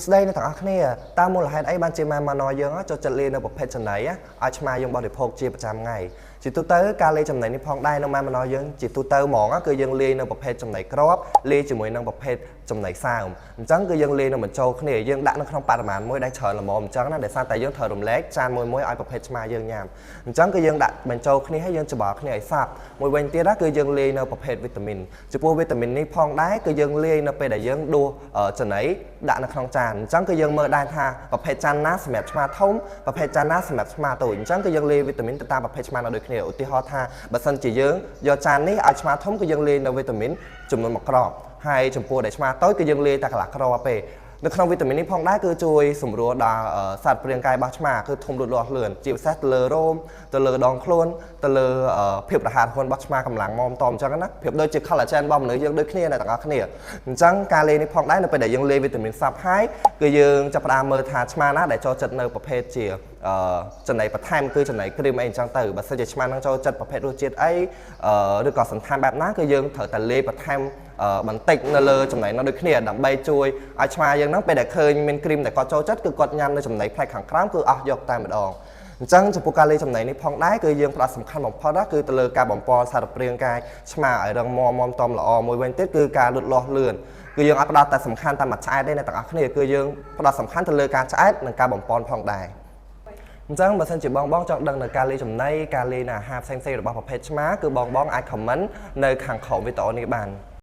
ស្ដីនៅទាំងអស់គ្នាតាមមូលហេតុអីបានជាម៉ែម៉ាណយើងចូលចិត្តលេងនៅប្រភេទចំណីឲ្យឆ្មាយើងបរិភោគជាប្រចាំថ្ងៃជាទូទៅការលេងចំណីនេះផងដែរនៅម៉ែម៉ាណយើងជាទូទៅហ្មងគឺយើងលេងនៅប្រភេទចំណីក្របលេងជាមួយនឹងប្រភេទចំណីសើមអញ្ចឹងគឺយើងលេងនៅបញ្ចូលគ្នាយើងដាក់នៅក្នុងបរិមាណមួយដែលច្រើនល្មមអញ្ចឹងណាដោយសារតែយើងត្រូវរំលែកចានមួយឲ្យប្រភេទឆ្មាយើងញ៉ាំអញ្ចឹងគឺយើងដាក់បញ្ចូលគ្នាហើយយើងច្បល់គ្នាឲ្យសព្វមួយវិញទៀតគឺយើងលេងនៅប្រភេទវីតាមីនចំពោះវីតាមីននេះផងដែរគឺយើងលេងនៅពេលដែលយើងដួសចំណីដាក់នៅក្នុងចានអញ្ចឹងគឺយើងមើលដែរថាប្រភេទចានណាសម្រាប់ឆ្មាធំប្រភេទចានណាសម្រាប់ឆ្មាតូចអញ្ចឹងគឺយើងលេងវីតាមីនទៅតាមប្រភេទឆ្មានៅដូចគ្នាឧទាហរណ៍ថាបើសិនជាយើងយកចាននេះឲ្យឆ្មាធំគឺយើងលេងនៅវីតាមីនចំនួន1គ្រាប់ហើយចំពោះដែលឆ្មាតូចគឺយើងលេងតែកន្លះគ្រាប់ទេនៅក្នុងវីតាមីននេះផងដែរគឺជួយសម្រួលដល់សត្វព្រាងកាយរបស់ឆ្មាគឺធំលូតលាស់លឿនជាពិសេសទៅលើរោមទៅលើដងខ្លួនទៅលើភាពរហ័សរហួនរបស់ឆ្មាកម្លាំងម៉មតអញ្ចឹងណាភាពដូចជា collagen របស់មនុស្សយើងដូចគ្នាតែទាំងអស់គ្នាអញ្ចឹងការលេងនេះផងដែរនៅពេលដែលយើងលេងវីតាមីនសព្វហើយគឺយើងចាប់ផ្ដើមមើលថាឆ្មាណាដែលចូលចិត្តនៅប្រភេទជាចំណីបន្ថែមគឺចំណីគ្រីមអីអញ្ចឹងទៅបើសិនជាឆ្មានឹងចូលចិត្តប្រភេទរសជាតិអីឬក៏សន្តានបែបណាគឺយើងត្រូវតែលេងបន្ថែមបន្តិចនៅលើចំណីនោះដូចគ្នាដើម្បីជួយឲ្យឆ្មាយើងហ្នឹងពេលដែលឃើញមានគ្រីមដែលគាត់ចូលចិត្តគឺគាត់ញ៉ាំនៅចំណីផ្នែកខាងក្រោមគឺអស់យកតែម្ដងអញ្ចឹងចំពោះការលេងចំណីនេះផងដែរគឺយើងផ្ដោតសំខាន់បំផុតគឺទៅលើការបំពល់សារពាង្គកាយឆ្មាឲ្យរឹងមាំមាំតំល្អមួយវិញទៀតគឺការលូតលាស់លឿនគឺយើងអត់ផ្ដោតតែសំខាន់តាមមួយឆ្អែតទេអ្នកទាំងអស់គ្នាគឺយើងផ្ដោតសំខាន់ទៅលើការឆ្អែតនិងការបំពន់ផងដែរអញ្ចឹងបើសិនជាបងចង់ដឹងនៅការលេងចំណីការលេងអាហារផ្សេងៗរបស់ប្រភេទឆ្មាគឺបងអាច comment នៅខាងក្រោមវីដេអូនេះបាន